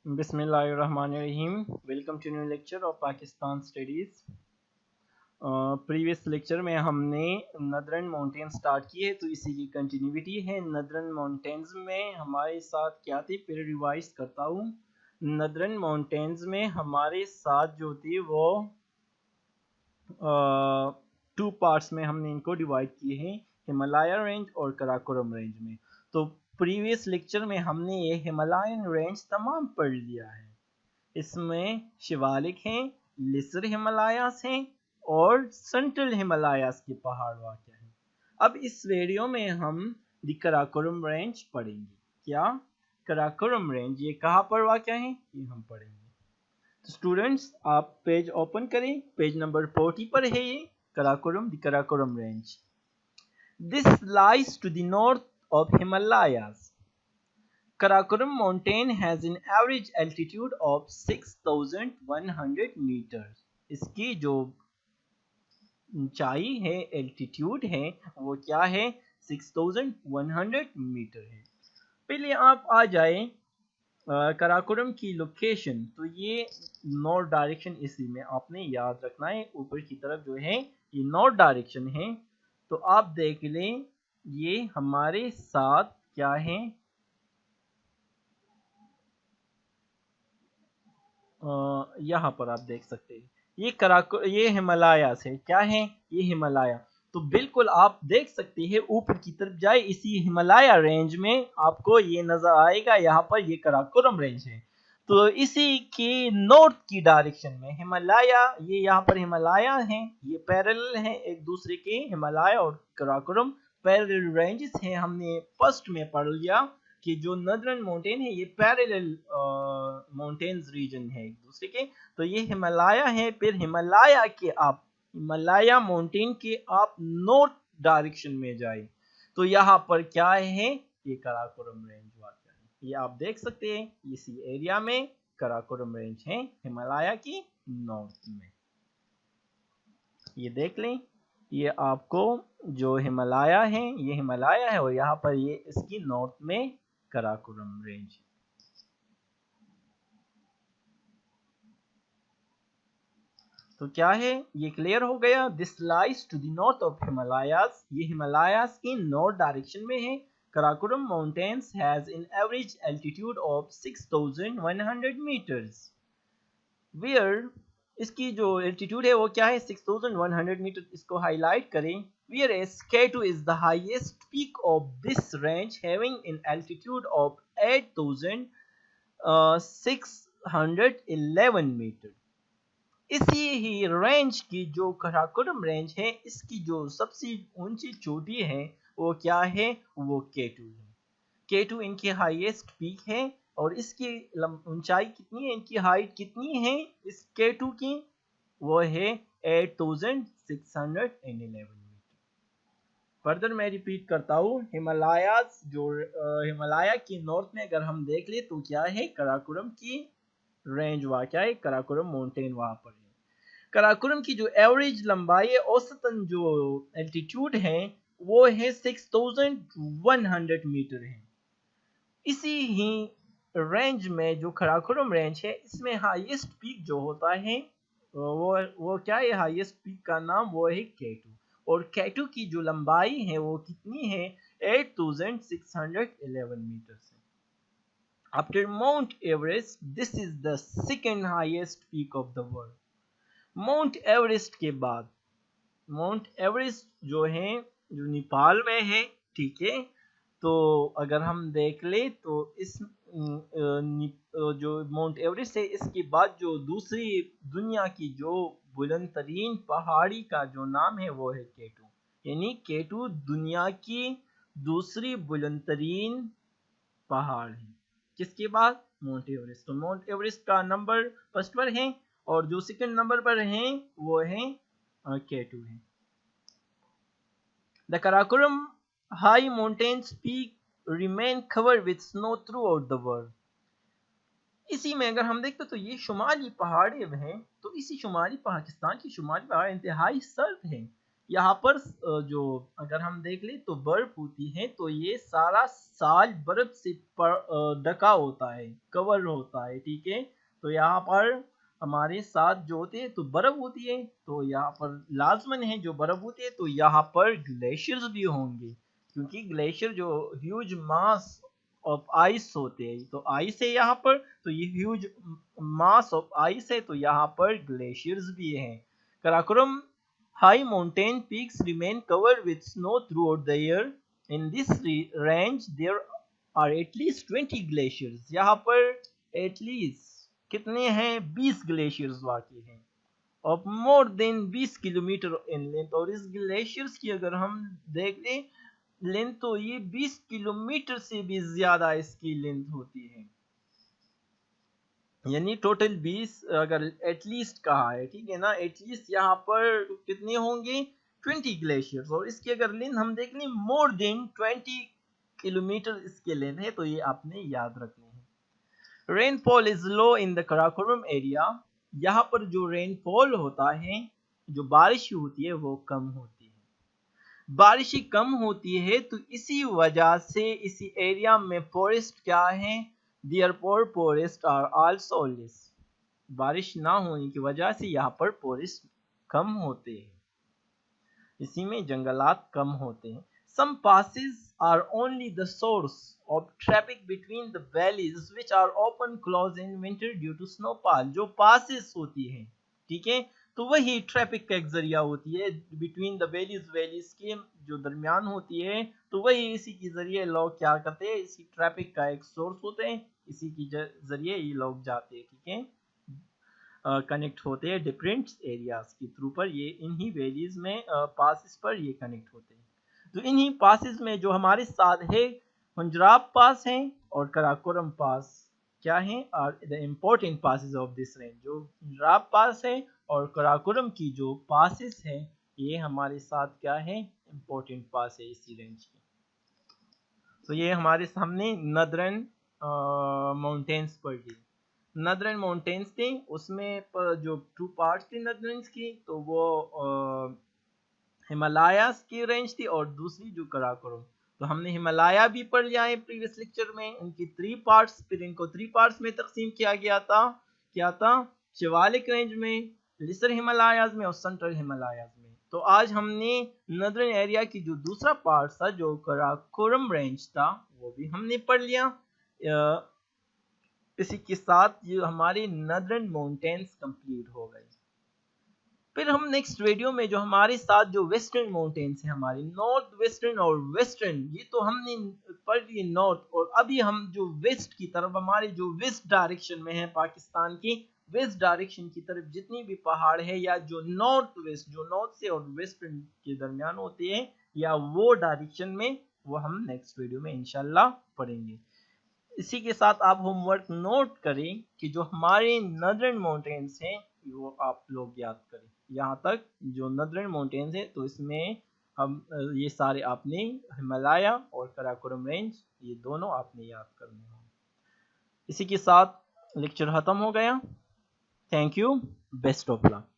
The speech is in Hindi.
बिस्मिल्लाहिर्रहमानिर्रहीम। Welcome to new lecture of Pakistan studies. Previous lecture में हमने नदरन माउंटेन स्टार्ट किए, तो इसी की कंटिन्यूटी है। नदरन माउंटेन्स में हमारे साथ क्या थी, फिर रिवाइज करता हूँ। नदरन माउंटेन्स में हमारे साथ जो थी वो टू पार्ट्स में हमने इनको डिवाइड किए हैं, हिमालय रेंज और कराकोरम रेंज में। तो प्रीवियस लेक्चर में हमने ये हिमालयन रेंज तमाम पढ़ लिया है। इसमें शिवालिक हैं, लिसर हिमालयास हैं और सेंट्रल हिमालयास के पहाड़ वाक़ हैं। अब इस वीडियो में हम द कराकोरम रेंज पढ़ेंगे। क्या कराकोरम रेंज ये कहाँ पर वाक़ है, ये हम पढ़ेंगे। तो स्टूडेंट्स आप पेज ओपन करें, पेज नंबर 40 पर है ये Karakoram, the Karakoram range. This lies to the north of Himalayas. Karakoram mountain has an average altitude of 6100 meters. इसकी जो ऊंचाई है, एल्टीट्यूड है, वो क्या है, 6100 मीटर है। पहले आप आ जाए कराकोरम की लोकेशन। तो ये नॉर्थ डायरेक्शन, इसी में आपने याद रखना है। ऊपर की तरफ जो है ये नॉर्थ डायरेक्शन है। तो आप देख लें, ये हमारे साथ क्या है, यहाँ पर आप देख सकते हैं ये हिमालयास है। क्या है ये, हिमालय। तो बिल्कुल आप देख सकते हैं, ऊपर की तरफ जाए इसी हिमालय रेंज में आपको ये नजर आएगा, यहाँ पर ये कराकोरम रेंज है। तो इसी के नॉर्थ की डायरेक्शन में हिमालय, ये यहाँ पर हिमालय हैं, ये पैरेलल हैं एक दूसरे के। हिमालय और कराकोरम पैरेलल रेंजेस हैं। हमने फर्स्ट में पढ़ लिया कि जो नदरन माउंटेन है ये पैरेलल माउंटेन्स रीजन है एक दूसरे के। तो ये हिमालय है। फिर हिमालय माउंटेन के आप नॉर्थ डायरेक्शन में जाए तो यहाँ पर क्या है, ये कराकोरम रेंज वाक़ है। ये आप देख सकते हैं, इसी एरिया में कराकोरम रेंज है हिमालय की नॉर्थ में। ये देख लें, ये आपको जो हिमालय है ये हिमालय है, और यहाँ पर ये इसकी नॉर्थ में कराकोरम रेंज। तो क्या है, ये क्लियर हो गया। This lies to the north of Himalayas, ये हिमालयास की नॉर्थ डायरेक्शन में है। Karakoram mountains has an average altitude of 6100 meters. Where, इसकी जो एल्टीट्यूड है वो क्या है, 6100 मीटर। इसको हाईलाइट करें। Whereas K2 is the highest peak of this range, having an altitude of 8611 meter. इसी ही रेंज की जो कराकोरम रेंज है, इसकी जो सबसे ऊंची चोटी है वो क्या है, वो K2 है। K2 इनकी हाईएस्ट पीक है, और इसकी ऊंचाई कितनी है, इनकी हाइट कितनी है इस K2 की, वो है 8611 मीटर। फर्दर मैं रिपीट करता हूँ, हिमालयास जो हिमालय की नॉर्थ में अगर हम देख ले तो क्या है, कराकोरम की रेंज वहाँ क्या है, कराकोरम माउंटेन वहाँ पर है। कराकोरम की जो एवरेज लंबाई है, औसतन जो एल्टीट्यूड है वो है 6100 मीटर है। इसी ही रेंज में जो कराकोरम रेंज है, इसमें हाईएस्ट पीक जो होता है वो क्या है, हाईएस्ट पीक का नाम वो है K2। और K2 की जो लंबाई है वो कितनी है, 8611 मीटर से। After mount Everest, this is the second highest peak of the world. Mount Everest के बाद, माउंट एवरेस्ट जो है जो नेपाल में है, ठीक है। तो अगर हम देख ले तो इस जो माउंट एवरेस्ट है, इसके बाद जो दूसरी दुनिया की जो बुलंद तरीन पहाड़ी का जो नाम है वो है K2। यानी K2 दुनिया की दूसरी बुलंद तरीन पहाड़ है, किसके बाद, माउंट एवरेस्ट। तो माउंट एवरेस्ट का नंबर फर्स्ट पर है, और जो सेकंड नंबर पर है वो है K2 है। The Karakoram high mountains peak remain covered with snow throughout the world. इसी में अगर हम देखते तो ये शुमाली पहाड़े हैं, तो इसी शुमाली पाकिस्तान की शुमाली पहाड़ इंतहाई सर्द है। यहाँ पर जो अगर हम देख ले तो बर्फ होती है तो ये सारा साल बर्फ से ढका होता है, कवर होता है, ठीक है। तो यहाँ पर हमारे साथ जो होते हैं तो बर्फ होती है, तो यहाँ पर लाजमन है जो बर्फ होती है तो यहाँ पर ग्लेशियर्स भी होंगे, क्योंकि ग्लेशियर जो ह्यूज मास ऑफ आइस होते हैं, तो आइस है यहाँ पर, तो ये ह्यूज मास ऑफ आइस है, तो यहाँ पर ग्लेशियर्स भी हैं। Karakoram high mountain peaks remain covered with snow throughout the year. In this range, there are at least 20 glaciers. यहाँ पर at least कितने हैं? 20 glaciers वाकई हैं of more than 20 kilometre in length। और इस ग्लेशियर्स की अगर हम देख लें लेंथ तो ये 20 किलोमीटर से भी ज्यादा इसकी लेंथ होती है, यानी टोटल 20 अगर एटलीस्ट कहा है, ठीक है ना, एटलीस्ट यहाँ पर कितने होंगे? 20 ग्लेशियर्स। और इसकी अगर लेंथ हम देख लें मोर देन 20 किलोमीटर इसके लेंथ है, तो ये आपने याद रखने हैं। Rainfall is low in the Karakoram area. यहाँ पर जो रेनफॉल होता है, जो बारिश होती है वो कम होती है। बारिश कम होती है तो इसी वजह से इसी एरिया में फॉरेस्ट क्या है? Therefore, forests are also less। बारिश ना होने की वजह से यहाँ पर फॉरेस्ट कम होते हैं, इसी में जंगलात कम होते हैं। Some passes are only the source of traffic between the valleys which are often closed in winter due to snowfall। जो passes होती है, ठीक है, तो वही ट्रैफिक का एक जरिया होती है बिटवीन द वैलीज, वैलीज के जो दरमियान होती है, तो वही इसी के जरिए लोग क्या करते हैं, इसी ट्रैफिक का एक सोर्स होते हैं, इसी के जरिए ये लोग जाते हैं, ठीक है, कनेक्ट होते हैं डिफरेंट एरियाज के थ्रू पर, ये इन्हीं वैलीज में पासिस पर ये कनेक्ट होते हैं। तो इन्हीं पासिस में जो हमारे साथ है हुंजराब पास है और कराकोरम पास क्या है, are the important passes of this range. जो हुंजराब पास है और कराकोरम की जो पासिस है ये हमारे साथ क्या है, इम्पोर्टेंट पास है इसी रेंज की। तो ये हमारे सामने नदरन माउंटेन्स पड़ गई। नदरन माउंटेन्स थे, उसमें जो 2 पार्ट्स थे नदरन की, तो वो हिमालयास की रेंज थी और दूसरी जो कराकोरम। तो हमने हिमालय भी पढ़ लिया है प्रीवियस लेक्चर में, इनकी 3 पार्ट्स, फिर इनको 3 पार्ट्स में तकसीम किया गया था। क्या था? शिवालिक रेंज में, लिसर हिमालयाज में और सेंट्रल हिमालयाज में। तो आज हमने नदरन एरिया की जो दूसरा पार्ट था जो कराकोरम रेंज था वो भी हमने पढ़ लिया। इसी के साथ ये हमारी नदरन माउंटेन्स कंप्लीट हो गई। फिर हम नेक्स्ट वीडियो में जो हमारे साथ जो वेस्टर्न माउंटेन्स हैं, हमारी नॉर्थ वेस्टर्न और वेस्टर्न, ये तो हमने पढ़ लिए नॉर्थ, और अभी हम जो वेस्ट की तरफ, हमारे जो वेस्ट डायरेक्शन में है पाकिस्तान की वेस्ट डायरेक्शन की तरफ जितनी भी पहाड़ है या जो नॉर्थ वेस्ट, जो नॉर्थ से और वेस्टर्न के दरमियान होते हैं या वो डायरेक्शन में, वो हम नेक्स्ट वीडियो में इंशाल्लाह पढ़ेंगे। इसी के साथ आप होमवर्क नोट करें कि जो हमारे नदरन माउंटेन्स हैं वो आप लोग याद करें। यहाँ तक जो नदरन माउंटेन्स है तो इसमें हम ये सारे आपने हिमालय और कराकोरम रेंज ये दोनों आपने याद करने होंगे। इसी के साथ लेक्चर खत्म हो गया। Thank you, best of luck.